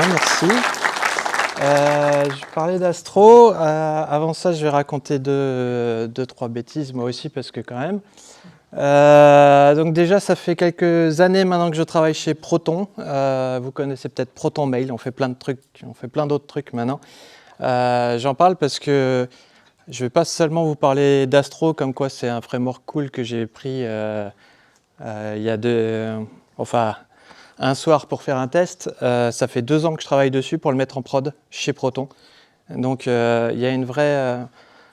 merci. Je parlais d'astro. Avant ça, je vais raconter deux, trois bêtises, moi aussi, parce que quand même. Donc déjà, ça fait quelques années maintenant que je travaille chez Proton. Vous connaissez peut-être Proton Mail, on fait plein de trucs, on fait plein d'autres trucs maintenant. J'en parle parce que je ne vais pas seulement vous parler d'astro, comme quoi c'est un framework cool que j'ai pris il y a un soir pour faire un test. Ça fait 2 ans que je travaille dessus pour le mettre en prod chez Proton. Donc il y a une vraie...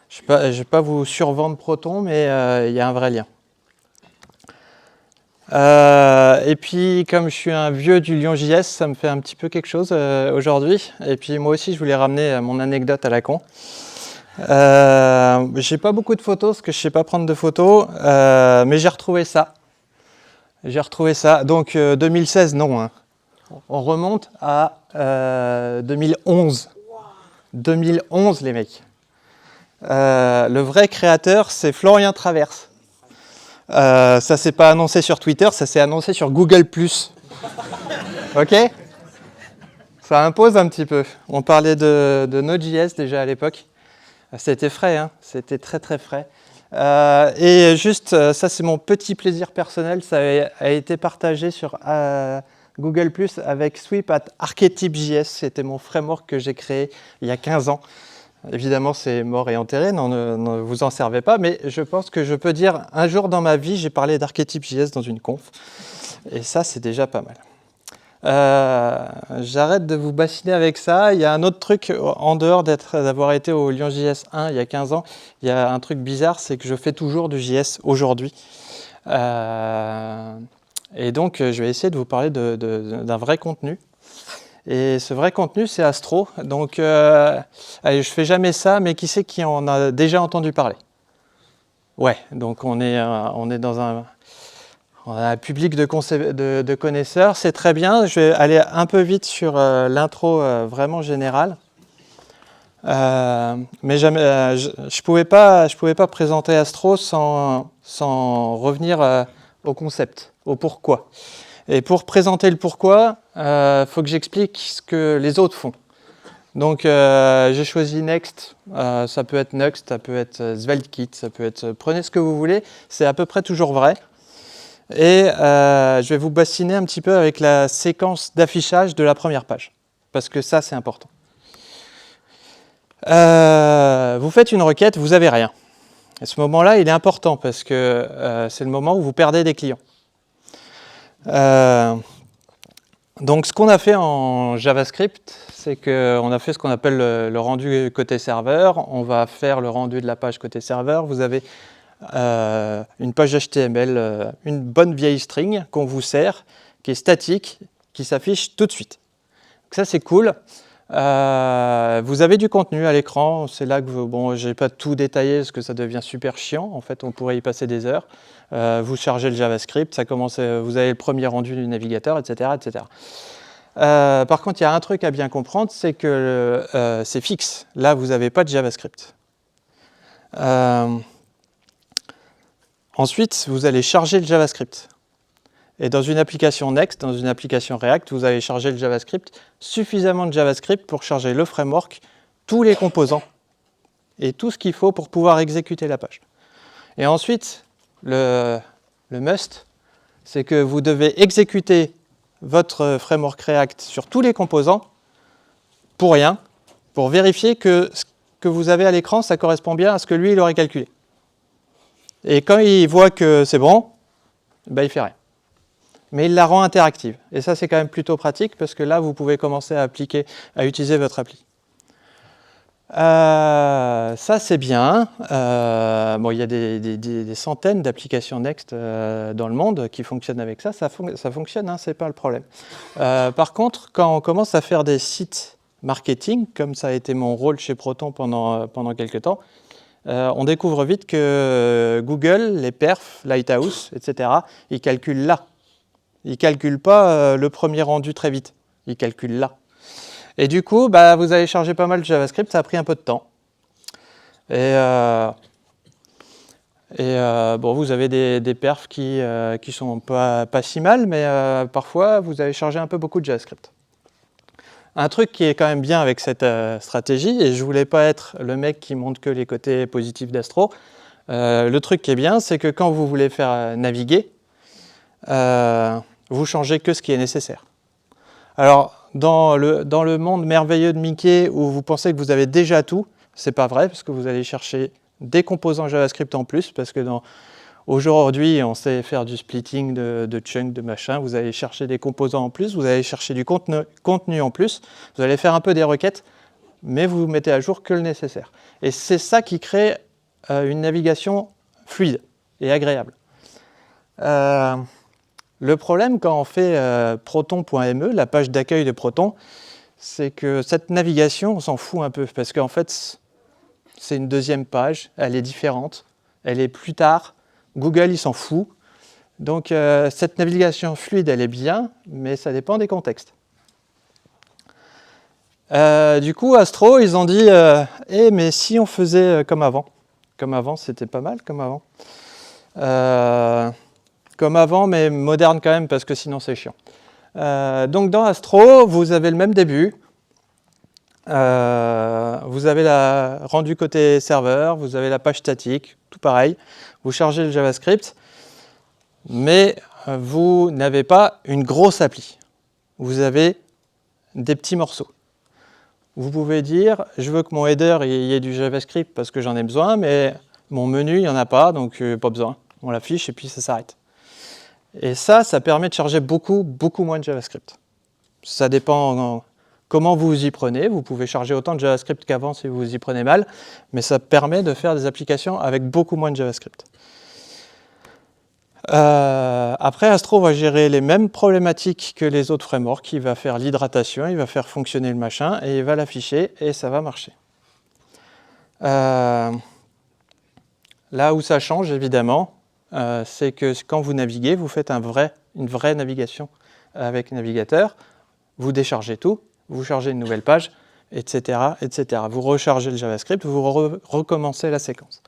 je ne vais pas vous survendre Proton, mais il y a un vrai lien. Et puis comme je suis un vieux du Lyon.js, ça me fait un petit peu quelque chose aujourd'hui. Et puis moi aussi je voulais ramener mon anecdote à la con. J'ai pas beaucoup de photos parce que je sais pas prendre de photos, mais j'ai retrouvé ça. Donc 2016 non, hein. On remonte à 2011. 2011 les mecs. Le vrai créateur c'est Florian Traverse. Ça s'est pas annoncé sur Twitter, ça s'est annoncé sur Google+. Ok ? Ça impose un petit peu. On parlait de Node.js déjà à l'époque. C'était frais, hein, c'était très très frais. Et juste, ça c'est mon petit plaisir personnel, ça a été partagé sur Google+, avec Sweep at Archetype.js. C'était mon framework que j'ai créé il y a 15 ans. Évidemment, c'est mort et enterré, ne vous en servez pas, mais je pense que je peux dire, un jour dans ma vie, j'ai parlé d'Archetype.js dans une conf, et ça, c'est déjà pas mal. J'arrête de vous bassiner avec ça. Il y a un autre truc, en dehors d'avoir été au Lyon.js 1 il y a 15 ans, il y a un truc bizarre, c'est que je fais toujours du JS aujourd'hui. Et donc, je vais essayer de vous parler d'un vrai contenu. Et ce vrai contenu, c'est Astro. Donc, allez, je fais jamais ça, mais qui c'est qui en a déjà entendu parler? Ouais, donc on est dans un public de connaisseurs. C'est très bien. Je vais aller un peu vite sur l'intro vraiment générale. Mais jamais, je pouvais pas présenter Astro sans revenir au concept, au pourquoi. Et pour présenter le pourquoi, faut que j'explique ce que les autres font. Donc j'ai choisi Next, ça peut être Nuxt, ça peut être SvelteKit, ça peut être... Prenez ce que vous voulez, c'est à peu près toujours vrai. Et je vais vous bassiner un petit peu avec la séquence d'affichage de la première page, parce que ça c'est important. Vous faites une requête, vous n'avez rien. À ce moment-là, il est important, parce que c'est le moment où vous perdez des clients. Donc ce qu'on a fait en JavaScript, c'est qu'on a fait ce qu'on appelle le rendu côté serveur. On va faire le rendu de la page côté serveur. Vous avez une page HTML, une bonne vieille string qu'on vous sert, qui est statique, qui s'affiche tout de suite. Donc ça c'est cool. Vous avez du contenu à l'écran. C'est là que je n'ai pas tout détaillé parce que ça devient super chiant. En fait, on pourrait y passer des heures. Vous chargez le JavaScript, ça commence, vous avez le premier rendu du navigateur, etc. etc. Par contre, il y a un truc à bien comprendre, c'est que c'est fixe. Là, vous n'avez pas de JavaScript. Ensuite, vous allez charger le JavaScript. Et dans une application Next, dans une application React, vous allez charger le JavaScript, suffisamment de JavaScript pour charger le framework, tous les composants et tout ce qu'il faut pour pouvoir exécuter la page. Et ensuite, le must, c'est que vous devez exécuter votre framework React sur tous les composants pour rien, pour vérifier que ce que vous avez à l'écran, ça correspond bien à ce que lui, il aurait calculé. Et quand il voit que c'est bon, ben, il fait rien. Mais il la rend interactive. Et ça, c'est quand même plutôt pratique parce que là, vous pouvez commencer à utiliser votre appli. Ça, c'est bien. Il y a des centaines d'applications Next dans le monde qui fonctionnent avec ça. Ça fonctionne, hein, c'est pas le problème. Par contre, quand on commence à faire des sites marketing, comme ça a été mon rôle chez Proton pendant quelques temps, on découvre vite que Google, les perfs, Lighthouse, etc., ils calculent là. Ils ne calculent pas le premier rendu très vite. Ils calculent là. Et du coup, vous avez chargé pas mal de JavaScript, ça a pris un peu de temps. Vous avez des perfs qui sont pas si mal, mais parfois, vous avez chargé un peu beaucoup de JavaScript. Un truc qui est quand même bien avec cette stratégie, et je voulais pas être le mec qui montre que les côtés positifs d'Astro, le truc qui est bien, c'est que quand vous voulez faire naviguer, vous changez que ce qui est nécessaire. Alors, dans le monde merveilleux de Mickey, où vous pensez que vous avez déjà tout, c'est pas vrai, parce que vous allez chercher des composants JavaScript en plus, parce que aujourd'hui, on sait faire du splitting de chunks, de machin, vous allez chercher des composants en plus, vous allez chercher du contenu en plus, vous allez faire un peu des requêtes, mais vous mettez à jour que le nécessaire. Et c'est ça qui crée une navigation fluide et agréable. Le problème quand on fait proton.me, la page d'accueil de Proton, c'est que cette navigation, on s'en fout un peu, parce qu'en fait, c'est une deuxième page, elle est différente, elle est plus tard, Google, il s'en fout. Donc, cette navigation fluide, elle est bien, mais ça dépend des contextes. Du coup, Astro, ils ont dit mais si on faisait comme avant. Comme avant, c'était pas mal, comme avant. Comme avant, mais moderne quand même, parce que sinon c'est chiant. Donc dans Astro, vous avez le même début. Vous avez la rendu côté serveur, vous avez la page statique, tout pareil. Vous chargez le JavaScript, mais vous n'avez pas une grosse appli. Vous avez des petits morceaux. Vous pouvez dire, je veux que mon header il y ait du JavaScript parce que j'en ai besoin, mais mon menu, il n'y en a pas, donc pas besoin. On l'affiche et puis ça s'arrête. Et ça permet de charger beaucoup moins de JavaScript. Ça dépend comment vous vous y prenez. Vous pouvez charger autant de JavaScript qu'avant si vous vous y prenez mal, mais ça permet de faire des applications avec beaucoup moins de JavaScript. Après, Astro va gérer les mêmes problématiques que les autres frameworks. Il va faire l'hydratation, il va faire fonctionner le machin, et il va l'afficher, et ça va marcher. Là où ça change, évidemment, c'est que quand vous naviguez, vous faites une vraie navigation avec le navigateur. Vous déchargez tout, vous chargez une nouvelle page, etc. etc. Vous rechargez le JavaScript, vous recommencez la séquence.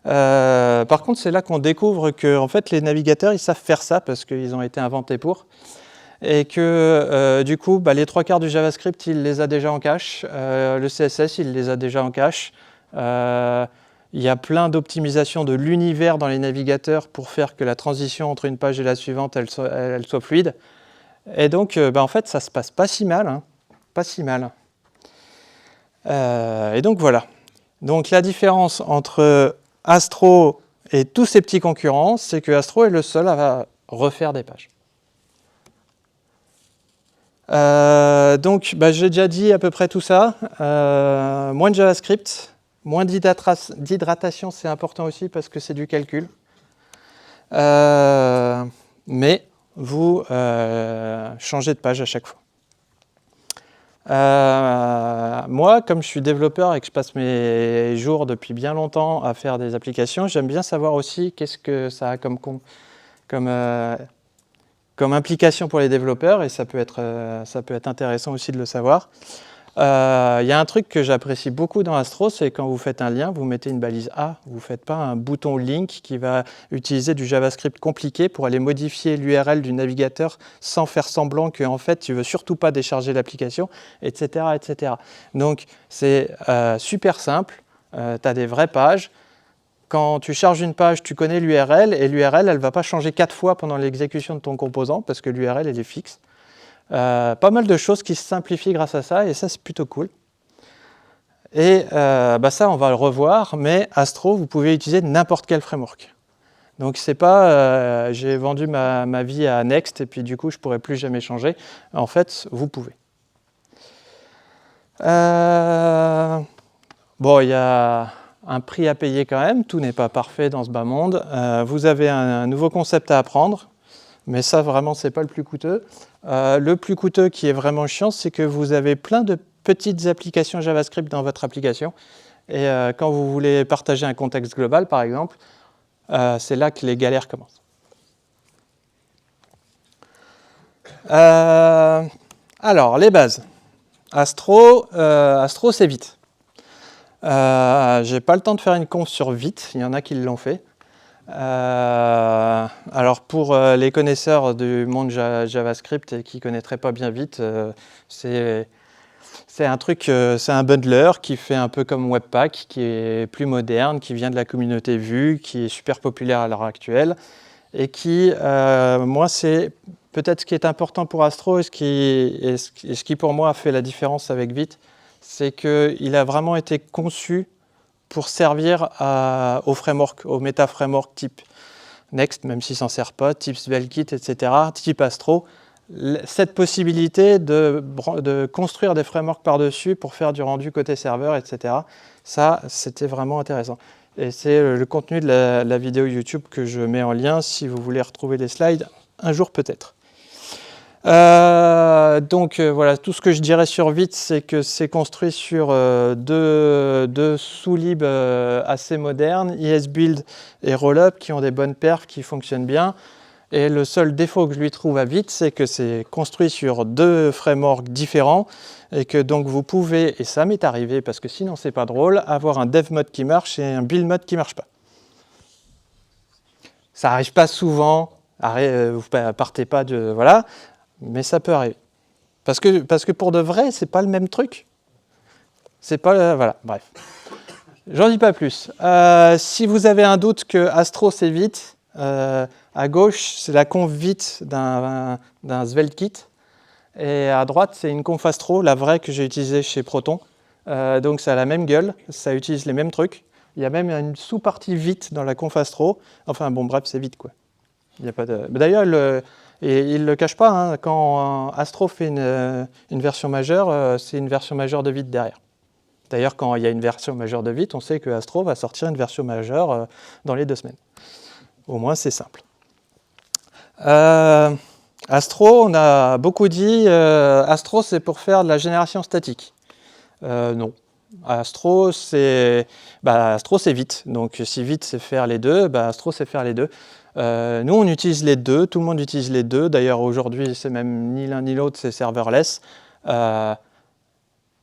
Par contre, c'est là qu'on découvre que en fait, les navigateurs, ils savent faire ça parce qu'ils ont été inventés pour. Et que du coup, les 3/4 du JavaScript, il les a déjà en cache. Le CSS, il les a déjà en cache. Il y a plein d'optimisations de l'univers dans les navigateurs pour faire que la transition entre une page et la suivante, elle soit fluide. Et donc, en fait, ça se passe pas si mal. Hein. Pas si mal. Et donc, voilà. Donc, la différence entre Astro et tous ses petits concurrents, c'est que Astro est le seul à refaire des pages. Donc, j'ai déjà dit à peu près tout ça. Moins de JavaScript, moins d'hydratation, c'est important aussi parce que c'est du calcul. Mais vous changez de page à chaque fois. Moi, comme je suis développeur et que je passe mes jours depuis bien longtemps à faire des applications, j'aime bien savoir aussi qu'est-ce que ça a comme implication pour les développeurs, et ça peut être intéressant aussi de le savoir. Il y a un truc que j'apprécie beaucoup dans Astro, c'est quand vous faites un lien, vous mettez une balise A, vous ne faites pas un bouton link qui va utiliser du JavaScript compliqué pour aller modifier l'URL du navigateur sans faire semblant que en fait, tu ne veux surtout pas décharger l'application, etc., etc. Donc, c'est super simple, tu as des vraies pages. Quand tu charges une page, tu connais l'URL, et l'URL, elle ne va pas changer 4 fois pendant l'exécution de ton composant, parce que l'URL, elle est fixe. Pas mal de choses qui se simplifient grâce à ça, et ça, c'est plutôt cool. Et ça, on va le revoir, mais Astro, vous pouvez utiliser n'importe quel framework. Donc, c'est pas j'ai vendu ma vie à Next, et puis du coup, je ne pourrai plus jamais changer. En fait, vous pouvez. Il y a un prix à payer quand même, tout n'est pas parfait dans ce bas monde. Vous avez un nouveau concept à apprendre, mais ça vraiment c'est pas le plus coûteux. Le plus coûteux qui est vraiment chiant, c'est que vous avez plein de petites applications JavaScript dans votre application, et quand vous voulez partager un contexte global par exemple, c'est là que les galères commencent. Alors les bases. Astro c'est vite. J'ai pas le temps de faire une conf sur Vite, il y en a qui l'ont fait. Alors pour les connaisseurs du monde JavaScript et qui ne connaîtraient pas bien Vite, c'est C'est un truc, c'est un bundler qui fait un peu comme Webpack, qui est plus moderne, qui vient de la communauté Vue, qui est super populaire à l'heure actuelle, et qui, moi, c'est peut-être ce qui est important pour Astro et ce qui pour moi a fait la différence avec Vite, c'est qu'il a vraiment été conçu pour servir aux frameworks, aux méta-frameworks type Next, même s'il ne s'en sert pas, type Svelte, etc., type Astro. Cette possibilité de construire des frameworks par-dessus pour faire du rendu côté serveur, etc., ça, c'était vraiment intéressant. Et c'est le contenu de la vidéo YouTube que je mets en lien si vous voulez retrouver les slides un jour peut-être. Donc voilà, tout ce que je dirais sur Vite, c'est que c'est construit sur deux sous-libs assez modernes, ESBuild et Rollup, qui ont des bonnes perfs, qui fonctionnent bien. Et le seul défaut que je lui trouve à Vite, c'est que c'est construit sur deux frameworks différents et que donc vous pouvez, et ça m'est arrivé parce que sinon c'est pas drôle, avoir un dev mode qui marche et un build mode qui marche pas. Ça arrive pas souvent, vous partez pas de... Voilà, mais ça peut arriver. Parce que pour de vrai, c'est pas le même truc. C'est pas... voilà, bref. J'en dis pas plus. Si vous avez un doute que Astro c'est Vite, à gauche, c'est la conf Vite d'un SvelteKit. Et à droite, c'est une conf Astro, la vraie que j'ai utilisée chez Proton. Donc ça a la même gueule, ça utilise les mêmes trucs. Il y a même une sous-partie Vite dans la conf Astro. Enfin bon, bref, c'est Vite quoi. Il y a pas de... D'ailleurs, il ne le cache pas, hein, quand Astro fait une version majeure, c'est une version majeure de Vite derrière. D'ailleurs, quand il y a une version majeure de Vite, on sait que Astro va sortir une version majeure dans les 2 semaines. Au moins, c'est simple. Astro, on a beaucoup dit, Astro, c'est pour faire de la génération statique. Non. Astro, c'est Vite. Donc, si Vite, c'est faire les deux, Astro, c'est faire les deux. Nous, on utilise les deux. Tout le monde utilise les deux. D'ailleurs, aujourd'hui, c'est même ni l'un ni l'autre, c'est serverless.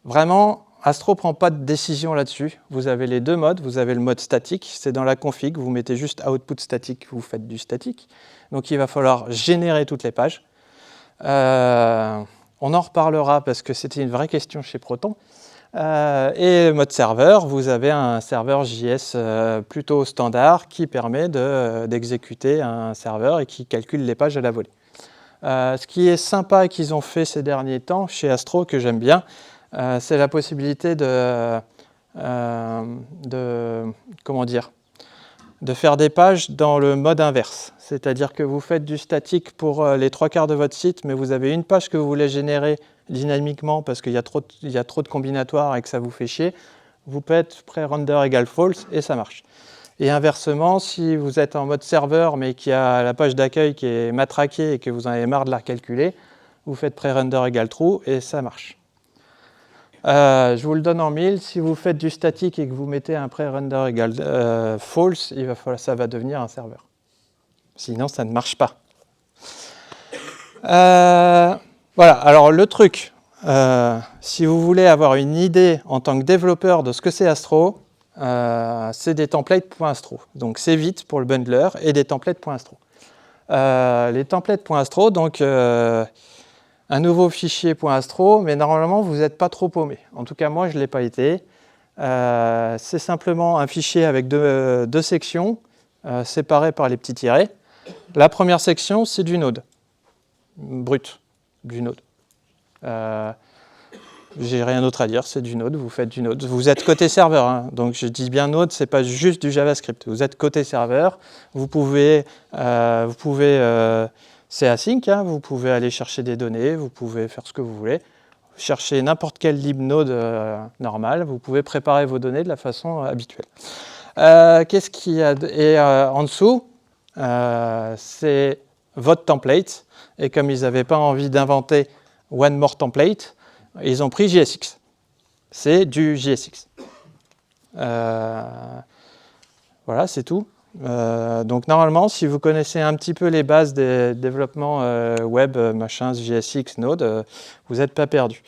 Vraiment, Astro ne prend pas de décision là-dessus. Vous avez les deux modes. Vous avez le mode statique, c'est dans la config. Vous mettez juste output statique, vous faites du statique. Donc, il va falloir générer toutes les pages. On en reparlera parce que c'était une vraie question chez Proton. Et mode serveur, vous avez un serveur JS plutôt standard qui permet d'exécuter un serveur et qui calcule les pages à la volée. Ce qui est sympa qu'ils ont fait ces derniers temps chez Astro, que j'aime bien, c'est la possibilité de faire des pages dans le mode inverse. C'est-à-dire que vous faites du statique pour les 3/4 de votre site, mais vous avez une page que vous voulez générer dynamiquement parce qu'il y a trop de combinatoires et que ça vous fait chier. Vous faites pré-render égale false et ça marche. Et inversement, si vous êtes en mode serveur mais qu'il y a la page d'accueil qui est matraquée et que vous en avez marre de la calculer, vous faites pré-render égale true et ça marche. Je vous le donne en 1000, si vous faites du statique et que vous mettez un pré-render égale false, ça va devenir un serveur. Sinon, ça ne marche pas. Voilà, alors le truc, si vous voulez avoir une idée en tant que développeur de ce que c'est Astro, c'est des templates.astro. Donc c'est Vite pour le bundler et des templates.astro. Les templates.astro, donc un nouveau fichier .astro, mais normalement vous n'êtes pas trop paumé. En tout cas moi je ne l'ai pas été. C'est simplement un fichier avec deux sections séparées par les petits tirets. La première section c'est du Node, brut, du Node. J'ai rien d'autre à dire, c'est du Node, vous faites du Node. Vous êtes côté serveur, hein, donc je dis bien Node, c'est pas juste du JavaScript. Vous êtes côté serveur, vous pouvez c'est async, hein, vous pouvez aller chercher des données, vous pouvez faire ce que vous voulez. Chercher n'importe quel lib Node normal, vous pouvez préparer vos données de la façon habituelle. Qu'est-ce qu'il y a en dessous, c'est votre template, et comme ils n'avaient pas envie d'inventer one more template, ils ont pris JSX. C'est du JSX. Voilà, c'est tout. Donc normalement, si vous connaissez un petit peu les bases des développements web, machin, JSX, Node, vous n'êtes pas perdu.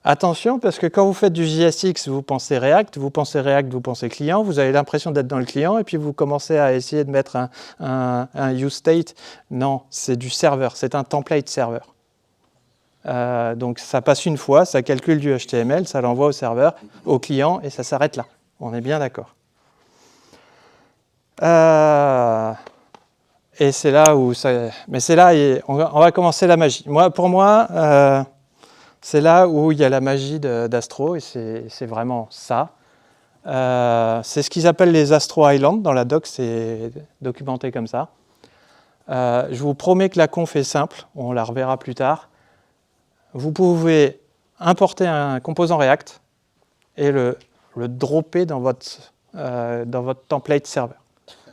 Attention, parce que quand vous faites du JSX, vous pensez React, vous pensez client, vous avez l'impression d'être dans le client, et puis vous commencez à essayer de mettre un useState. Non, c'est du serveur, c'est un template serveur. Donc ça passe une fois, ça calcule du HTML, ça l'envoie au serveur, au client, et ça s'arrête là. On est bien d'accord. Et c'est là où ça... Mais c'est là, on va commencer la magie. Pour moi, c'est là où il y a la magie d'Astro, et c'est vraiment ça. C'est ce qu'ils appellent les Astro Islands. Dans la doc, c'est documenté comme ça. Je vous promets que la conf est simple, on la reverra plus tard. Vous pouvez importer un composant React et le dropper dans votre template serveur.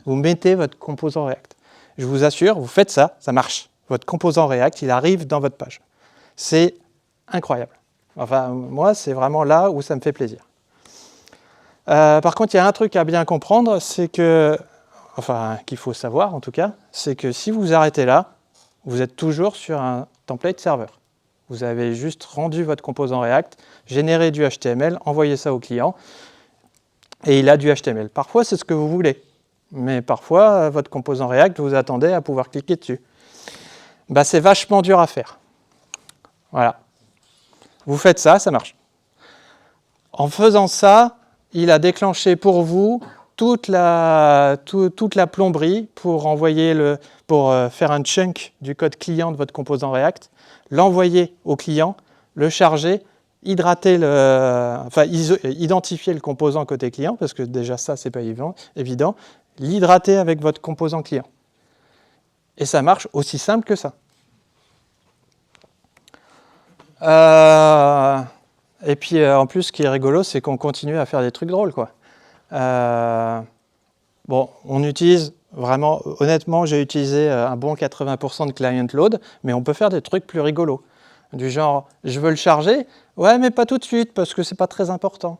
Vous mettez votre composant React. Je vous assure, vous faites ça, ça marche. Votre composant React, il arrive dans votre page. C'est incroyable. Enfin, moi, c'est vraiment là où ça me fait plaisir. Par contre, il y a un truc à bien comprendre, c'est que, enfin, qu'il faut savoir en tout cas, c'est que si vous arrêtez là, vous êtes toujours sur un template serveur. Vous avez juste rendu votre composant React, généré du HTML, envoyé ça au client, et il a du HTML. Parfois, c'est ce que vous voulez, mais parfois, votre composant React, vous attendez à pouvoir cliquer dessus. Bah, c'est vachement dur à faire. Voilà. Vous faites ça, ça marche. En faisant ça, il a déclenché pour vous toute la plomberie pour faire un chunk du code client de votre composant React, l'envoyer au client, le charger, identifier le composant côté client, parce que déjà ça, c'est pas évident, l'hydrater avec votre composant client. Et ça marche aussi simple que ça. Et puis en plus, ce qui est rigolo, c'est qu'on continue à faire des trucs drôles, quoi. Bon, on utilise vraiment, honnêtement, j'ai utilisé un bon 80% de client load, mais on peut faire des trucs plus rigolos. Du genre, je veux le charger, ouais, mais pas tout de suite, parce que c'est pas très important.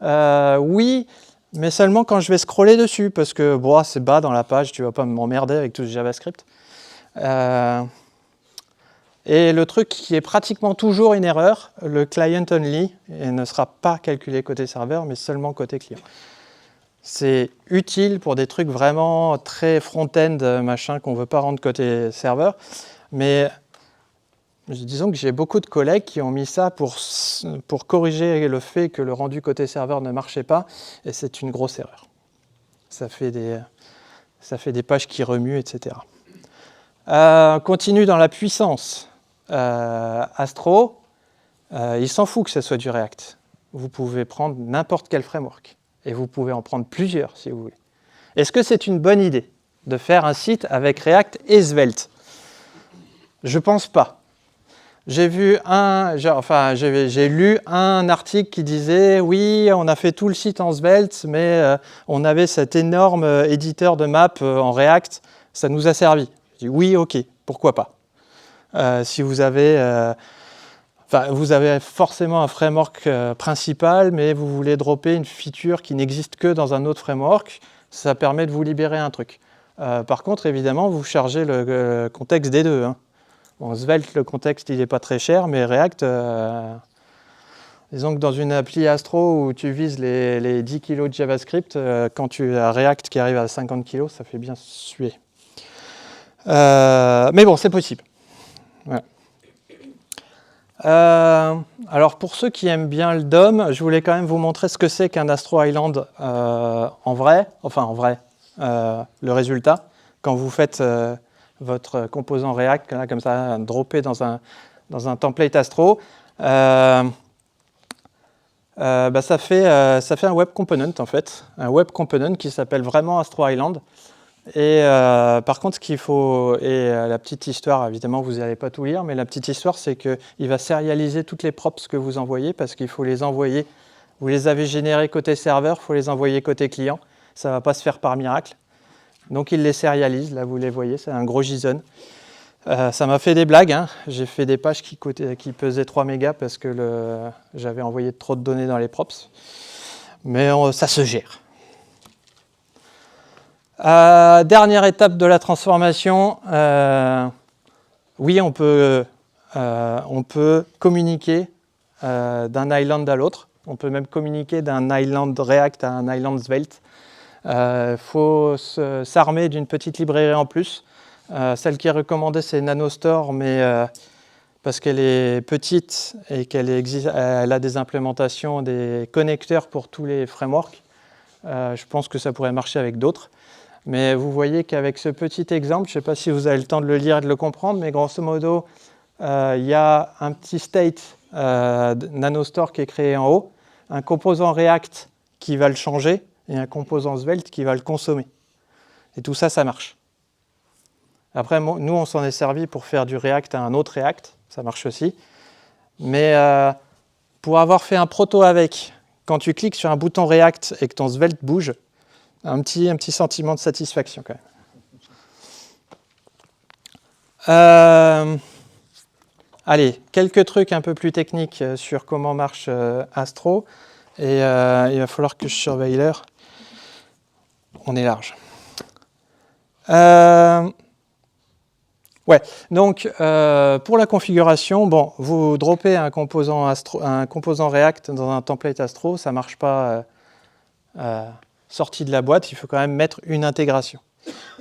Oui, mais seulement quand je vais scroller dessus, parce que bon, c'est bas dans la page, tu vas pas m'emmerder avec tout ce JavaScript. Et le truc qui est pratiquement toujours une erreur, le client only, et ne sera pas calculé côté serveur, mais seulement côté client. C'est utile pour des trucs vraiment très front-end, machin, qu'on ne veut pas rendre côté serveur. Mais disons que j'ai beaucoup de collègues qui ont mis ça pour corriger le fait que le rendu côté serveur ne marchait pas, et c'est une grosse erreur. Ça fait des pages qui remuent, etc. Continue dans la puissance. Astro, il s'en fout que ce soit du React. Vous pouvez prendre n'importe quel framework. Et vous pouvez en prendre plusieurs, si vous voulez. Est-ce que c'est une bonne idée de faire un site avec React et Svelte? Je ne pense pas. J'ai lu un article qui disait « Oui, on a fait tout le site en Svelte, mais on avait cet énorme éditeur de maps en React, ça nous a servi. » Je dis « Oui, ok, pourquoi pas. Si vous avez... vous avez forcément un framework principal, mais vous voulez dropper une feature qui n'existe que dans un autre framework, ça permet de vous libérer un truc. Par contre, évidemment, vous chargez le contexte des deux. Hein. Bon, Svelte, le contexte, il n'est pas très cher, mais React, disons que dans une appli Astro où tu vises les 10 kg de JavaScript, quand tu as React qui arrive à 50 kg, ça fait bien suer. Mais bon, c'est possible. Ouais. Alors pour ceux qui aiment bien le DOM, je voulais quand même vous montrer ce que c'est qu'un Astro Island en vrai, le résultat, quand vous faites votre composant React, là, comme ça, droppé dans un template Astro, ça fait un web component en fait, un web component qui s'appelle vraiment Astro Island. Et par contre, ce qu'il faut, et la petite histoire, évidemment, vous n'allez pas tout lire, mais la petite histoire, c'est qu'il va sérialiser toutes les props que vous envoyez, parce qu'il faut les envoyer, vous les avez générées côté serveur, il faut les envoyer côté client, ça ne va pas se faire par miracle. Donc il les sérialise, là vous les voyez, c'est un gros JSON. Ça m'a fait des blagues, hein. J'ai fait des pages qui pesaient 3 mégas parce que j'avais envoyé trop de données dans les props, mais ça se gère. Dernière étape de la transformation, oui, on peut communiquer d'un island à l'autre. On peut même communiquer d'un island React à un island Svelte. Faut s'armer d'une petite librairie en plus. Celle qui est recommandée, c'est NanoStore, mais parce qu'elle est petite et elle a des implémentations, des connecteurs pour tous les frameworks. Je pense que ça pourrait marcher avec d'autres. Mais vous voyez qu'avec ce petit exemple, je ne sais pas si vous avez le temps de le lire et de le comprendre, mais grosso modo, il y a un petit state NanoStore qui est créé en haut, un composant React qui va le changer et un composant Svelte qui va le consommer. Et tout ça, ça marche. Après, nous, on s'en est servi pour faire du React à un autre React, ça marche aussi. Mais pour avoir fait un proto avec, quand tu cliques sur un bouton React et que ton Svelte bouge, un petit sentiment de satisfaction quand même. Allez, quelques trucs un peu plus techniques sur comment marche Astro. Et il va falloir que je surveille l'heure. On est large. Ouais, donc pour la configuration, bon, vous droppez un composant React dans un template Astro, ça ne marche pas sorti de la boîte, il faut quand même mettre une intégration.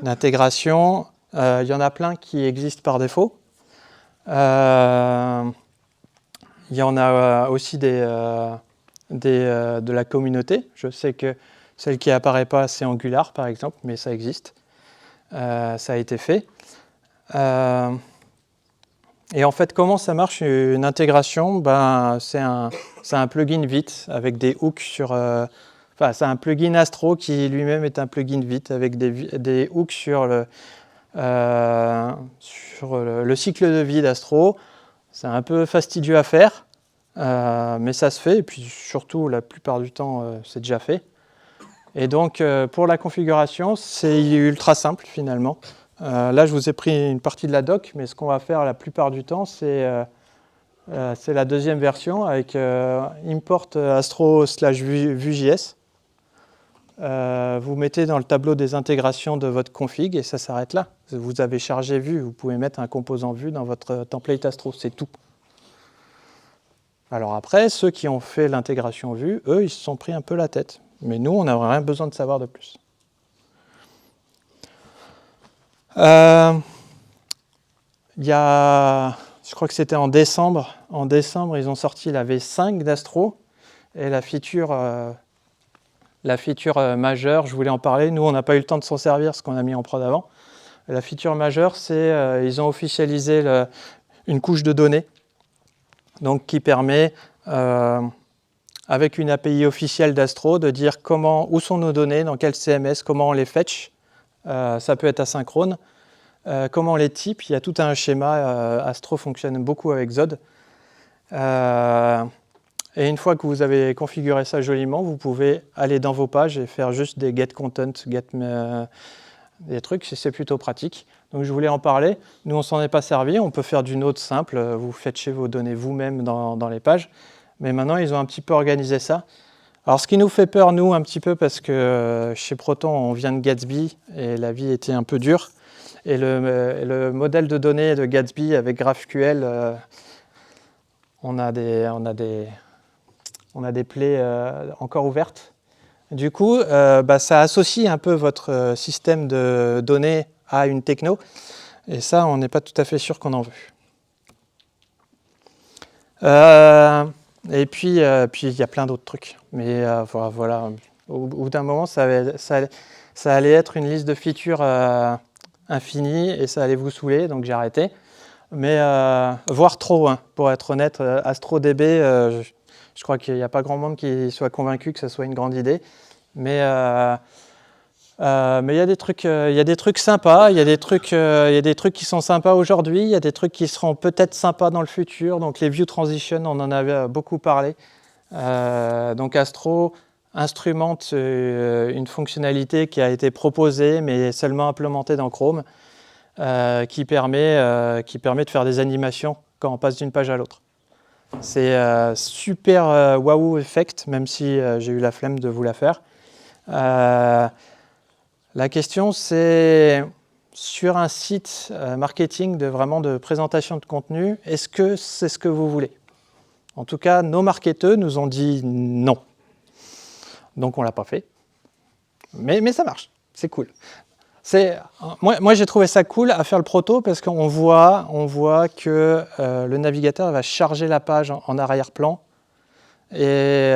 Une intégration, il y en a plein qui existent par défaut. Il y en a aussi de la communauté. Je sais que celle qui n'apparaît pas, c'est Angular, par exemple, mais ça existe. Ça a été fait. Et en fait, comment ça marche une intégration? C'est un plugin Vite avec des hooks sur... c'est un plugin Astro qui lui-même est un plugin Vite avec des hooks sur le cycle de vie d'Astro. C'est un peu fastidieux à faire, mais ça se fait. Et puis surtout, la plupart du temps, c'est déjà fait. Et donc, pour la configuration, c'est ultra simple finalement. Là, je vous ai pris une partie de la doc, mais ce qu'on va faire la plupart du temps, c'est la deuxième version avec import astro/vue.js. Vous mettez dans le tableau des intégrations de votre config et ça s'arrête là. Vous avez chargé Vue, vous pouvez mettre un composant Vue dans votre template Astro, c'est tout. Alors après, ceux qui ont fait l'intégration Vue, eux, ils se sont pris un peu la tête. Mais nous, on n'a rien besoin de savoir de plus. Je crois que c'était en décembre. En décembre, ils ont sorti la V5 d'Astro et la feature majeure, je voulais en parler. Nous, on n'a pas eu le temps de s'en servir, ce qu'on a mis en prod avant. La feature majeure, c'est ils ont officialisé une couche de données, donc qui permet, avec une API officielle d'Astro, de dire où sont nos données, dans quel CMS, comment on les fetch. Ça peut être asynchrone. Comment on les type, il y a tout un schéma. Astro fonctionne beaucoup avec Zod. Et une fois que vous avez configuré ça joliment, vous pouvez aller dans vos pages et faire juste des get content, des trucs, c'est plutôt pratique. Donc je voulais en parler. Nous, on ne s'en est pas servi. On peut faire du Node simple. Vous fetchez vos données vous-même dans les pages. Mais maintenant, ils ont un petit peu organisé ça. Alors, ce qui nous fait peur, nous, un petit peu, parce que chez Proton, on vient de Gatsby et la vie était un peu dure. Et le modèle de données de Gatsby avec GraphQL, on a des plaies encore ouvertes. Du coup, ça associe un peu votre système de données à une techno. Et ça, on n'est pas tout à fait sûr qu'on en veut. Et puis, il y a plein d'autres trucs. Mais voilà, au bout d'un moment, ça allait être une liste de features infinie et ça allait vous saouler, donc j'ai arrêté. Mais voire trop, hein, pour être honnête, AstroDB, je crois qu'il n'y a pas grand monde qui soit convaincu que ce soit une grande idée. Mais il y a des trucs sympas, il y a des trucs qui sont sympas aujourd'hui, il y a des trucs qui seront peut-être sympas dans le futur. Donc les view transition, on en avait beaucoup parlé. Donc Astro instrumente une fonctionnalité qui a été proposée, mais seulement implémentée dans Chrome, qui permet de faire des animations quand on passe d'une page à l'autre. C'est super waouh effect, même si j'ai eu la flemme de vous la faire. La question, c'est sur un site marketing de présentation de contenu, est-ce que c'est ce que vous voulez? En tout cas, nos marketeurs nous ont dit non. Donc, on ne l'a pas fait. Mais ça marche, c'est cool. Moi j'ai trouvé ça cool à faire le proto parce qu'on voit que le navigateur va charger la page en arrière-plan et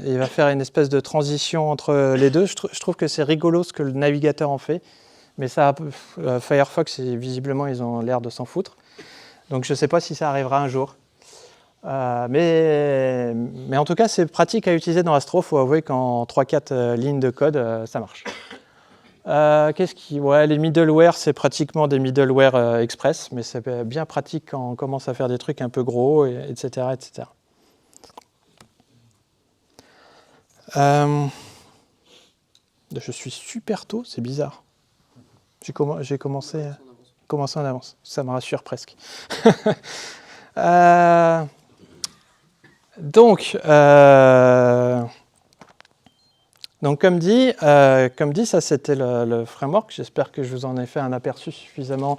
il va faire une espèce de transition entre les deux. Je trouve que c'est rigolo ce que le navigateur en fait, mais ça, Firefox, visiblement, ils ont l'air de s'en foutre. Donc je ne sais pas si ça arrivera un jour. Mais en tout cas, c'est pratique à utiliser dans Astro. Il faut avouer qu'en 3-4 lignes de code, ça marche. Les middleware, c'est pratiquement des middleware express, mais c'est bien pratique quand on commence à faire des trucs un peu gros, etc. etc. Je suis super tôt, c'est bizarre. J'ai commencé en avance. Ça me rassure presque. Donc, comme dit, ça c'était le framework. J'espère que je vous en ai fait un aperçu suffisamment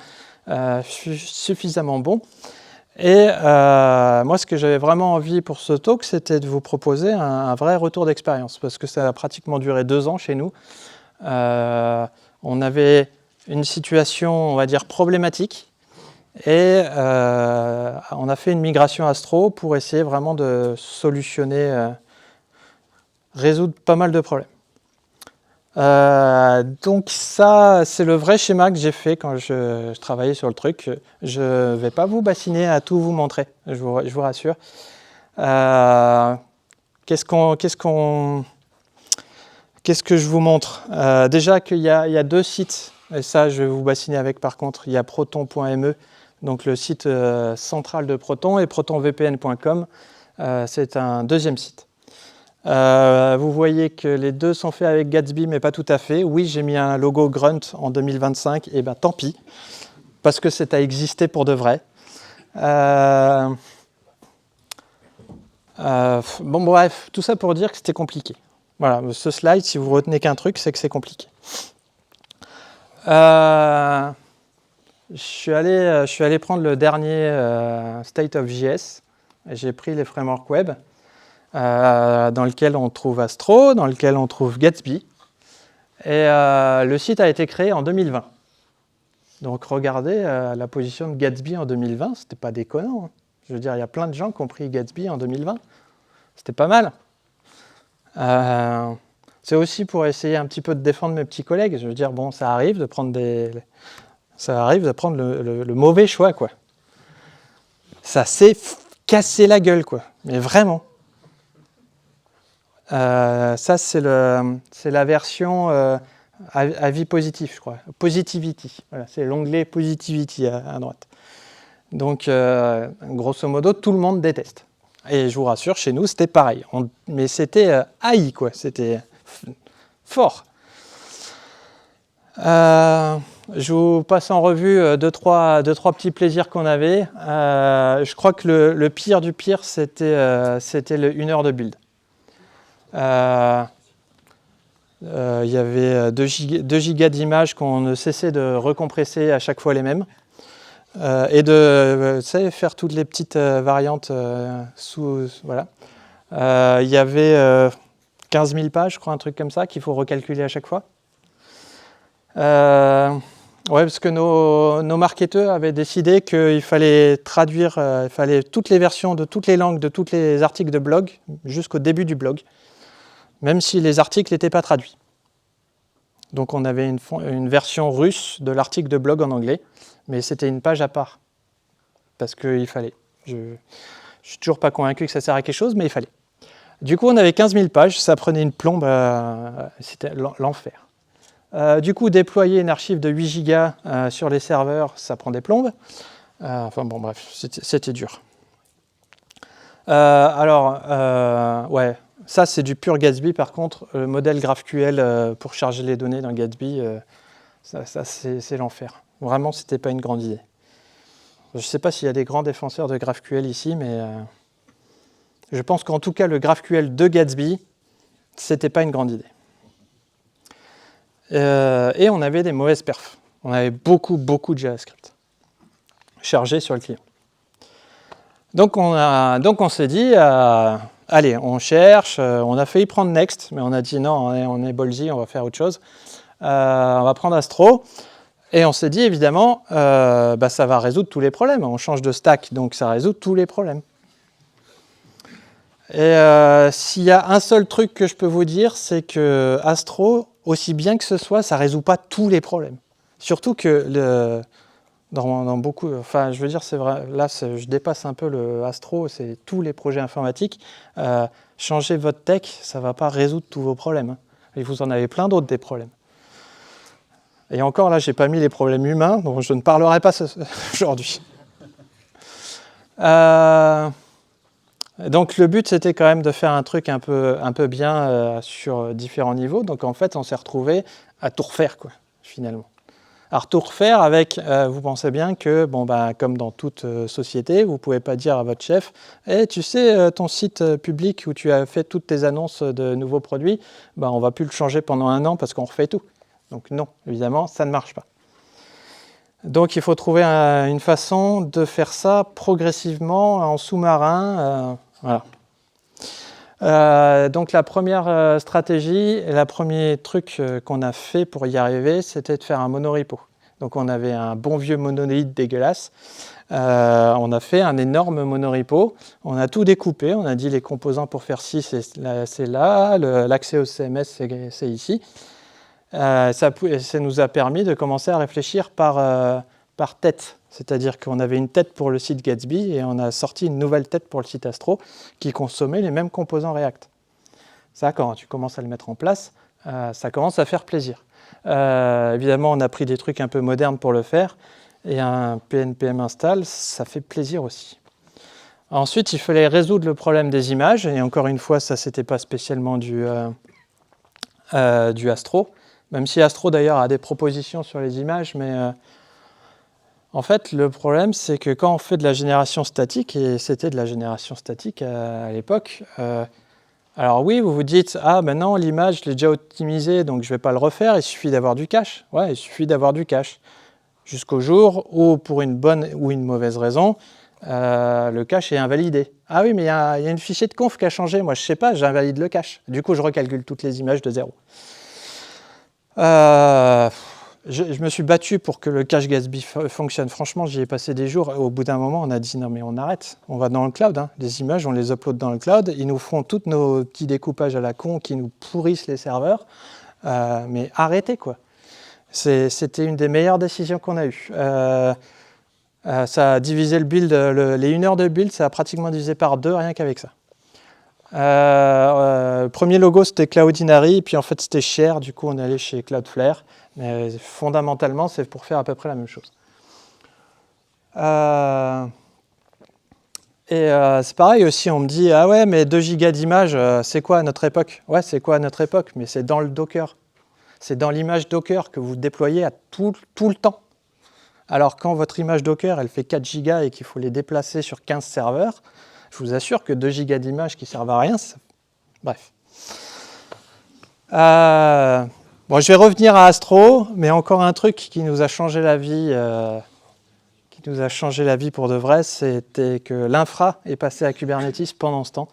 bon. Et moi, ce que j'avais vraiment envie pour ce talk, c'était de vous proposer un vrai retour d'expérience, parce que ça a pratiquement duré 2 ans chez nous. On avait une situation, on va dire, problématique, et on a fait une migration Astro pour essayer vraiment de solutionner, résoudre pas mal de problèmes. Donc ça, c'est le vrai schéma que j'ai fait quand je travaillais sur le truc. Je ne vais pas vous bassiner à tout vous montrer, je vous rassure. Qu'est-ce que je vous montre? Déjà qu'il y a 2 sites, et ça je vais vous bassiner avec par contre. Il y a proton.me, donc le site central de Proton, et protonvpn.com, c'est un deuxième site. Vous voyez que les deux sont faits avec Gatsby, mais pas tout à fait. Oui, j'ai mis un logo Grunt en 2025, et ben tant pis, parce que c'est à exister pour de vrai. Bon, bref, tout ça pour dire que c'était compliqué. Voilà, ce slide, si vous retenez qu'un truc, c'est que c'est compliqué. Je suis allé prendre le dernier State of JS, et j'ai pris les frameworks web. Dans lequel on trouve Astro, dans lequel on trouve Gatsby. Et le site a été créé en 2020. Donc regardez la position de Gatsby en 2020, c'était pas déconnant. Hein. Je veux dire, il y a plein de gens qui ont pris Gatsby en 2020. C'était pas mal. C'est aussi pour essayer un petit peu de défendre mes petits collègues. Je veux dire, bon, ça arrive de prendre le mauvais choix, quoi. Ça s'est cassé la gueule, quoi. Mais vraiment. Ça, c'est la version avis positif, je crois. Positivity. Voilà, c'est l'onglet Positivity à droite. Donc, grosso modo, tout le monde déteste. Et je vous rassure, chez nous, c'était pareil. Mais c'était haï, quoi. C'était fort. Je vous passe en revue deux, trois petits plaisirs qu'on avait. Je crois que le pire du pire, c'était 1 heure de build. Il y avait 2 gigas d'images qu'on ne cessait de recompresser à chaque fois les mêmes. Et de faire toutes les petites variantes voilà. Il y avait 15 000 pages, je crois, un truc comme ça, qu'il faut recalculer à chaque fois. Parce que nos marketeurs avaient décidé qu'il fallait traduire il fallait toutes les versions de toutes les langues, de tous les articles de blog, jusqu'au début du blog, même si les articles n'étaient pas traduits. Donc on avait une version russe de l'article de blog en anglais, mais c'était une page à part, parce qu'il fallait. Je ne suis toujours pas convaincu que ça sert à quelque chose, mais il fallait. Du coup, on avait 15 000 pages, ça prenait une plombe, c'était l'enfer. Du coup, déployer une archive de 8 gigas sur les serveurs, ça prend des plombes. Enfin bon, bref, c'était dur. Ça c'est du pur Gatsby. Par contre, le modèle GraphQL pour charger les données dans Gatsby, ça c'est l'enfer. Vraiment, c'était pas une grande idée. Je ne sais pas s'il y a des grands défenseurs de GraphQL ici, mais je pense qu'en tout cas, le GraphQL de Gatsby, c'était pas une grande idée. Et on avait des mauvaises perfs. On avait beaucoup de JavaScript chargé sur le client. Donc on s'est dit, allez, on cherche, on a failli prendre Next, mais on a dit non, on est ballsy, on va faire autre chose. on va prendre Astro. Et on s'est dit, évidemment, ça va résoudre tous les problèmes. On change de stack, donc ça résout tous les problèmes. Et s'il y a un seul truc que je peux vous dire, c'est que Astro, aussi bien que ce soit, ça ne résout pas tous les problèmes. Surtout que dans beaucoup... Enfin, je veux dire, c'est vrai, là, je dépasse un peu le Astro, c'est tous les projets informatiques. Changer votre tech, ça ne va pas résoudre tous vos problèmes. Et vous en avez plein d'autres, des problèmes. Et encore là, je n'ai pas mis les problèmes humains, donc je ne parlerai pas aujourd'hui. Donc le but, c'était quand même de faire un truc un peu bien sur différents niveaux. Donc en fait, on s'est retrouvé à tout refaire, quoi, finalement. Alors tout refaire avec, vous pensez bien que, comme dans toute société, vous ne pouvez pas dire à votre chef « tu sais, ton site public où tu as fait toutes tes annonces de nouveaux produits, on ne va plus le changer pendant 1 an parce qu'on refait tout ». Donc non, évidemment, ça ne marche pas. Donc il faut trouver une façon de faire ça progressivement en sous-marin. Voilà. Donc la première stratégie, et le premier truc qu'on a fait pour y arriver, c'était de faire un monorepo. Donc on avait un bon vieux monolithe dégueulasse. On a fait un énorme monorepo. On a tout découpé. On a dit les composants pour faire ci, c'est là. L'accès au CMS, c'est ici. Ça nous a permis de commencer à réfléchir par tête. C'est-à-dire qu'on avait une tête pour le site Gatsby et on a sorti une nouvelle tête pour le site Astro qui consommait les mêmes composants React. Ça, quand tu commences à le mettre en place, ça commence à faire plaisir. Évidemment, on a pris des trucs un peu modernes pour le faire et un PNPM install, ça fait plaisir aussi. Ensuite, il fallait résoudre le problème des images et encore une fois, ça, c'était pas spécialement du Astro. Même si Astro d'ailleurs a des propositions sur les images, mais en fait le problème c'est que quand on fait de la génération statique, et c'était de la génération statique à l'époque, alors oui vous vous dites « Ah ben non, l'image je l'ai déjà optimisée donc je ne vais pas le refaire, il suffit d'avoir du cache ». Ouais, il suffit d'avoir du cache. Jusqu'au jour où pour une bonne ou une mauvaise raison, le cache est invalidé. Ah oui mais il y a une fichier de conf qui a changé, moi je ne sais pas, j'invalide le cache. Du coup je recalcule toutes les images de zéro. Je me suis battu pour que le cache Gatsby fonctionne. Franchement, j'y ai passé des jours. Au bout d'un moment, on a dit non, mais on arrête. On va dans le cloud. Hein. Les images, on les upload dans le cloud. Ils nous font tous nos petits découpages à la con qui nous pourrissent les serveurs. Mais arrêtez, quoi. C'était une des meilleures décisions qu'on a eues. Ça a divisé le build, les 1 heure de build, ça a pratiquement divisé par 2 rien qu'avec ça. Premier logo c'était Cloudinary, puis en fait c'était cher, du coup on est allé chez Cloudflare, mais fondamentalement c'est pour faire à peu près la même chose. C'est pareil aussi, on me dit ah ouais mais 2 gigas d'images c'est quoi à notre époque? Ouais c'est quoi à notre époque, mais c'est dans le Docker, c'est dans l'image Docker que vous déployez à tout le temps. Alors quand votre image Docker elle fait 4 gigas et qu'il faut les déplacer sur 15 serveurs, je vous assure que 2 gigas d'images qui ne servent à rien, bref. Bon, je vais revenir à Astro, mais encore un truc qui nous a changé la vie, pour de vrai, c'était que l'infra est passé à Kubernetes pendant ce temps.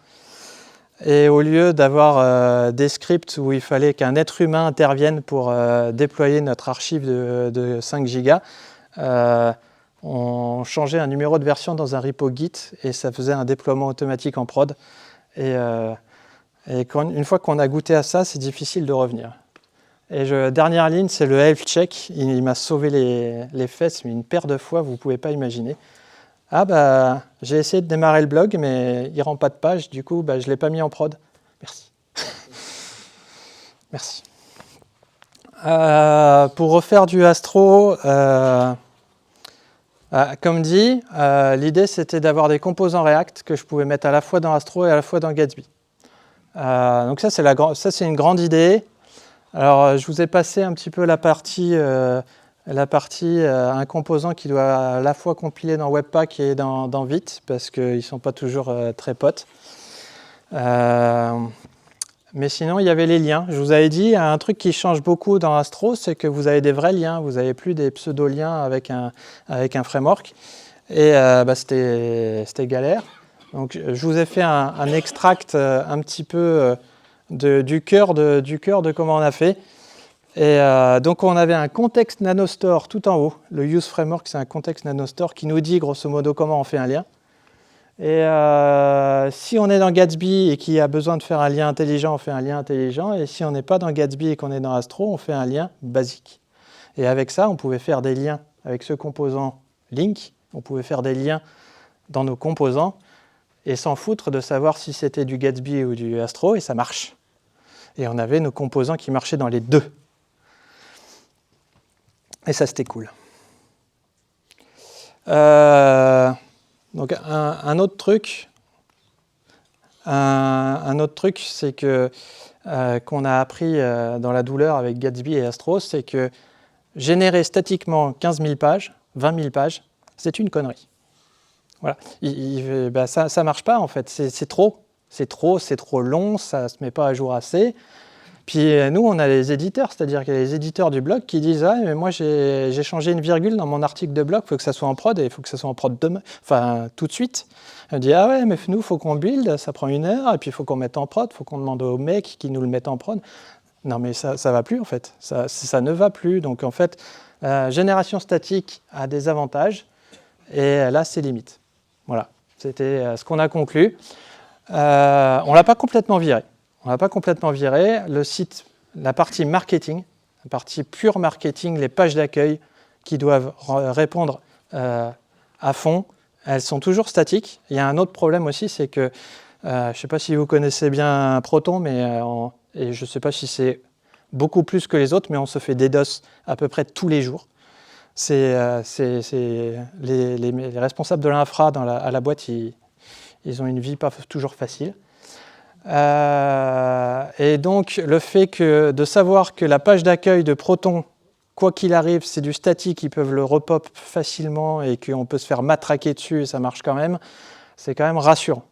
Et au lieu d'avoir des scripts où il fallait qu'un être humain intervienne pour déployer notre archive de 5 gigas, on changeait un numéro de version dans un repo Git et ça faisait un déploiement automatique en prod. Et une fois qu'on a goûté à ça, c'est difficile de revenir. Et dernière ligne, c'est le health check. Il m'a sauvé les fesses, mais une paire de fois, vous ne pouvez pas imaginer. Ah bah, j'ai essayé de démarrer le blog, mais il ne rend pas de page. Du coup, je ne l'ai pas mis en prod. Merci. Merci. Pour refaire du Astro, comme dit, l'idée c'était d'avoir des composants React que je pouvais mettre à la fois dans Astro et à la fois dans Gatsby. Donc ça c'est une grande idée. Alors je vous ai passé un petit peu la partie un composant qui doit à la fois compiler dans Webpack et dans Vite parce qu'ils ne sont pas toujours très potes. Mais sinon, il y avait les liens. Je vous avais dit, un truc qui change beaucoup dans Astro, c'est que vous avez des vrais liens. Vous n'avez plus des pseudo-liens avec un framework. Et c'était galère. Donc, je vous ai fait un extract un petit peu du cœur de comment on a fait. Et donc on avait un contexte nanostore tout en haut. Le use framework, c'est un contexte nanostore qui nous dit grosso modo comment on fait un lien. Et si on est dans Gatsby et qu'il y a besoin de faire un lien intelligent, on fait un lien intelligent. Et si on n'est pas dans Gatsby et qu'on est dans Astro, on fait un lien basique. Et avec ça, on pouvait faire des liens avec ce composant link. On pouvait faire des liens dans nos composants et s'en foutre de savoir si c'était du Gatsby ou du Astro, et ça marche. Et on avait nos composants qui marchaient dans les deux. Et ça, c'était cool. Donc un autre truc, c'est que qu'on a appris dans la douleur avec Gatsby et Astro, c'est que générer statiquement 15 000 pages, 20 000 pages, c'est une connerie. Voilà. Ça ne marche pas en fait, c'est trop long, ça ne se met pas à jour assez. Puis nous, on a les éditeurs, c'est-à-dire qu'il y a les éditeurs du blog qui disent « Ah, mais moi j'ai changé une virgule dans mon article de blog, il faut que ça soit en prod, et il faut que ça soit en prod demain, enfin tout de suite. » On dit « Ah ouais, mais nous, il faut qu'on build, ça prend 1 heure, et puis il faut qu'on mette en prod, il faut qu'on demande aux mecs qui nous le mettent en prod. » Non mais ça ne va plus en fait, ça ne va plus. Donc en fait, génération statique a des avantages, et là c'est limite. Voilà, c'était ce qu'on a conclu. On ne l'a pas complètement viré. Le site, la partie marketing, la partie pure marketing, les pages d'accueil qui doivent répondre à fond, elles sont toujours statiques. Il y a un autre problème aussi, c'est que, je ne sais pas si vous connaissez bien Proton, et je ne sais pas si c'est beaucoup plus que les autres, mais on se fait DDoS à peu près tous les jours. Les responsables de l'infra à la boîte, ils ont une vie pas toujours facile. Et donc le fait de savoir que la page d'accueil de Proton, quoi qu'il arrive, c'est du statique, ils peuvent le repop facilement et qu'on peut se faire matraquer dessus et ça marche quand même, c'est quand même rassurant.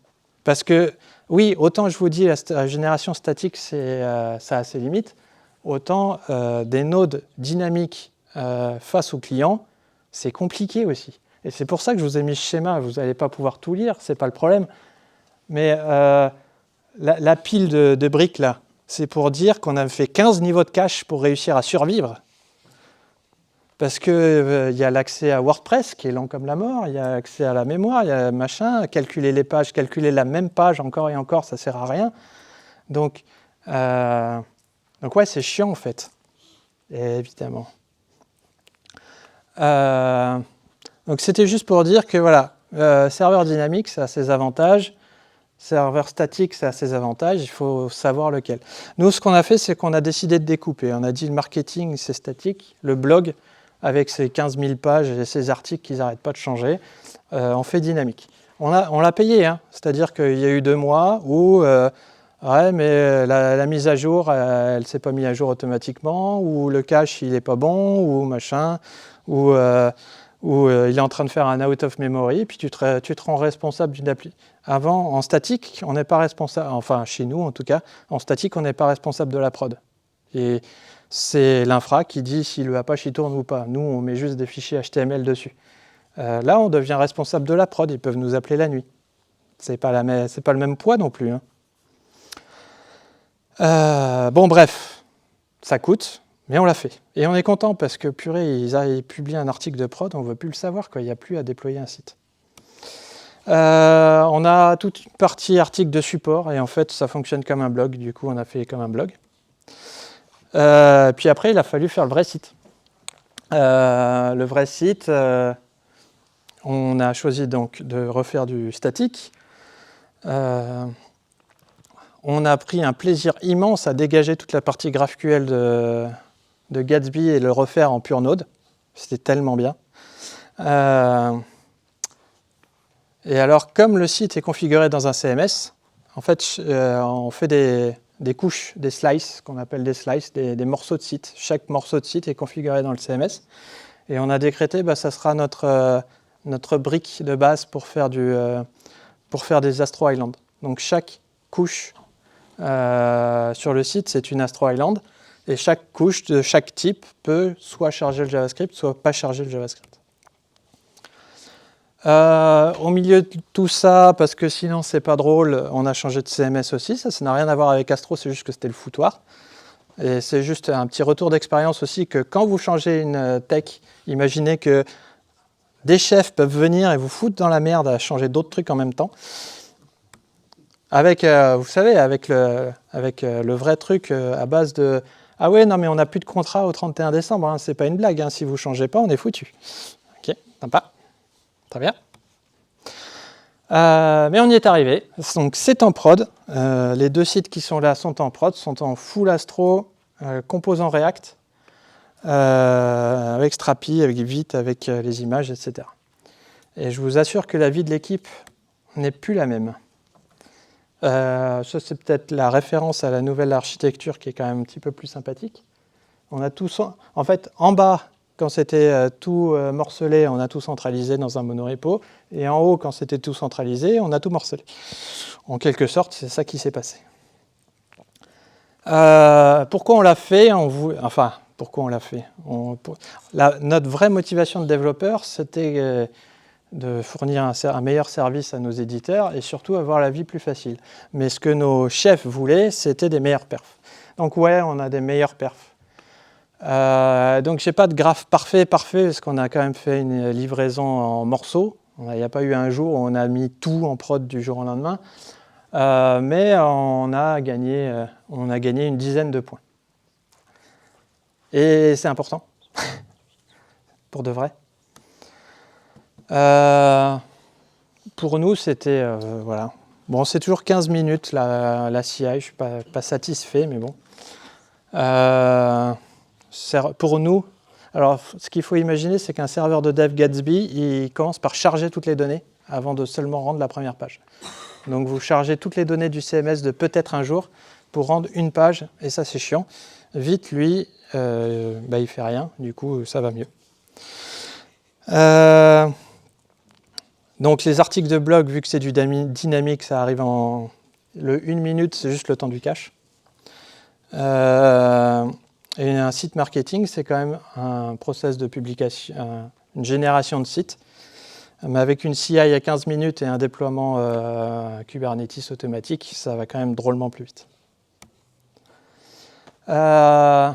Parce que oui, autant je vous dis la génération statique, ça a ses limites, autant des nodes dynamiques face au client, c'est compliqué aussi. Et c'est pour ça que je vous ai mis ce schéma, vous n'allez pas pouvoir tout lire, c'est pas le problème. Mais la pile de briques là, c'est pour dire qu'on a fait 15 niveaux de cache pour réussir à survivre. Parce qu'il y a l'accès à WordPress qui est lent comme la mort, il y a accès à la mémoire, il y a machin, calculer les pages, calculer la même page encore et encore, ça ne sert à rien. Donc ouais, c'est chiant en fait, évidemment. Donc c'était juste pour dire que voilà, serveur dynamique, ça a ses avantages. Serveur statique, ça a ses avantages, il faut savoir lequel. Nous, ce qu'on a fait, c'est qu'on a décidé de découper. On a dit le marketing, c'est statique. Le blog, avec ses 15 000 pages et ses articles qui n'arrêtent pas de changer, on fait dynamique. On l'a payé, hein. C'est-à-dire qu'il y a eu 2 mois où ouais, mais la mise à jour, elle ne s'est pas mise à jour automatiquement, ou le cache, il n'est pas bon, ou machin, ou il est en train de faire un out of memory, puis tu te rends responsable d'une appli. Avant, en statique, on n'est pas responsable, enfin chez nous en tout cas, en statique, on n'est pas responsable de la prod. Et c'est l'infra qui dit si le Apache il tourne ou pas. Nous, on met juste des fichiers HTML dessus. Là, on devient responsable de la prod, ils peuvent nous appeler la nuit. C'est pas le même poids non plus. Hein. Bon, bref, ça coûte. Mais on l'a fait. Et on est content parce que, purée, ils publient un article de prod, on ne veut plus le savoir, quoi. Il n'y a plus à déployer un site. On a toute une partie article de support, et en fait, ça fonctionne comme un blog. Du coup, on a fait comme un blog. Puis après, il a fallu faire le vrai site. Le vrai site, on a choisi donc de refaire du statique. On a pris un plaisir immense à dégager toute la partie GraphQL de Gatsby et le refaire en pure Node. C'était tellement bien. Et alors, comme le site est configuré dans un CMS, en fait, on fait des couches, des slices, qu'on appelle des slices, des morceaux de site. Chaque morceau de site est configuré dans le CMS. Et on a décrété, ça sera notre brique de base pour faire des Astro Island. Donc chaque couche sur le site, c'est une Astro Island. Et chaque couche de chaque type peut soit charger le JavaScript, soit pas charger le JavaScript. Au milieu de tout ça, parce que sinon c'est pas drôle, on a changé de CMS aussi. Ça n'a rien à voir avec Astro, c'est juste que c'était le foutoir. Et c'est juste un petit retour d'expérience aussi que quand vous changez une tech, imaginez que des chefs peuvent venir et vous foutre dans la merde à changer d'autres trucs en même temps. Avec, vous savez, avec le vrai truc à base de « Ah ouais, non mais on n'a plus de contrat au 31 décembre, hein, c'est pas une blague, hein, si vous ne changez pas, on est foutu. » Ok, sympa, très bien. Mais on y est arrivé, donc c'est en prod. Les 2 sites qui sont là sont en prod, sont en full Astro, composant React, avec Strapi, avec Vite, avec les images, etc. Et je vous assure que la vie de l'équipe n'est plus la même. Ça c'est peut-être la référence à la nouvelle architecture qui est quand même un petit peu plus sympathique. On a tout, en fait, en bas, quand c'était tout morcelé, on a tout centralisé dans un monorepo. Et en haut, quand c'était tout centralisé, on a tout morcelé. En quelque sorte, c'est ça qui s'est passé. Pourquoi on l'a fait? Enfin, pourquoi on l'a fait? Notre vraie motivation de développeur, c'était de fournir un meilleur service à nos éditeurs et surtout avoir la vie plus facile. Mais ce que nos chefs voulaient, c'était des meilleurs perfs. Donc ouais, on a des meilleurs perfs. Donc j'ai pas de graphe parfait parce qu'on a quand même fait une livraison en morceaux. Il n'y a pas eu un jour où on a mis tout en prod du jour au lendemain. Mais on a gagné une dizaine de points. Et c'est important, pour de vrai. Pour nous, c'était... voilà. Bon, c'est toujours 15 minutes la CI, je ne suis pas satisfait, mais bon. Pour nous, alors ce qu'il faut imaginer, c'est qu'un serveur de dev Gatsby, il commence par charger toutes les données avant de seulement rendre la première page. Donc vous chargez toutes les données du CMS de peut-être un jour pour rendre une page, et ça c'est chiant. Vite, lui, il fait rien, du coup ça va mieux. Donc les articles de blog, vu que c'est du dynamique, ça arrive en... Le 1 minute, c'est juste le temps du cache. Et un site marketing, c'est quand même un process de publication, une génération de sites, mais avec une CI à 15 minutes et un déploiement Kubernetes automatique, ça va quand même drôlement plus vite. Je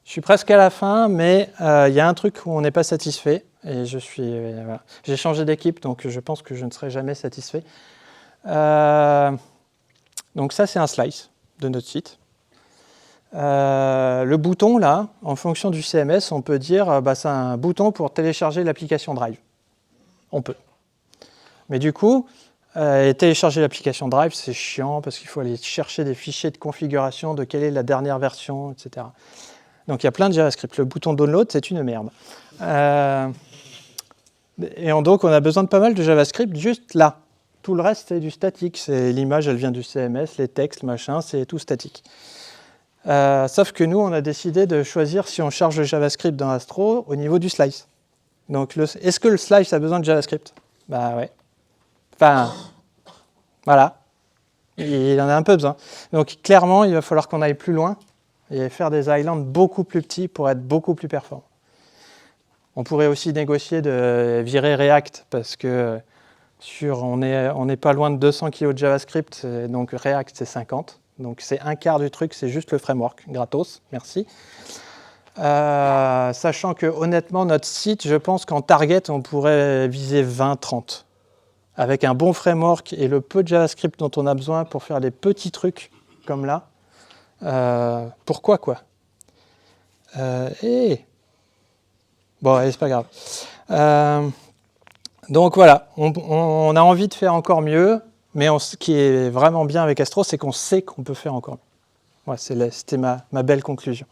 suis presque à la fin, mais il y a un truc où on n'est pas satisfait, et voilà. J'ai changé d'équipe, donc je pense que je ne serai jamais satisfait. Donc ça, c'est un slice de notre site. Le bouton, là, en fonction du CMS, on peut dire c'est un bouton pour télécharger l'application Drive. On peut. Mais du coup, télécharger l'application Drive, c'est chiant parce qu'il faut aller chercher des fichiers de configuration de quelle est la dernière version, etc. Donc il y a plein de JavaScript. Le bouton Download, c'est une merde. Donc on a besoin de pas mal de JavaScript juste là. Tout le reste, c'est du statique. L'image, elle vient du CMS, les textes, machin, c'est tout statique. Sauf que nous, on a décidé de choisir si on charge le JavaScript dans Astro au niveau du slice. Donc, est-ce que le slice a besoin de JavaScript? Bah ouais. Enfin, voilà. Il en a un peu besoin. Donc, clairement, il va falloir qu'on aille plus loin et faire des islands beaucoup plus petits pour être beaucoup plus performants. On pourrait aussi négocier de virer React parce que on n'est pas loin de 200 kg de JavaScript, donc React, c'est 50. Donc c'est un quart du truc, c'est juste le framework, gratos, merci. Sachant que honnêtement, notre site, je pense qu'en target, on pourrait viser 20-30. Avec un bon framework et le peu de JavaScript dont on a besoin pour faire des petits trucs comme là. Pourquoi quoi Bon, allez, c'est pas grave. Donc voilà, on a envie de faire encore mieux. Mais ce qui est vraiment bien avec Astro, c'est qu'on sait qu'on peut faire encore mieux. Ouais, c'était ma belle conclusion.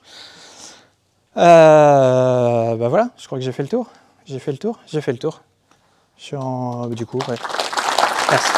Voilà, je crois que j'ai fait le tour. Du coup, ouais. Merci.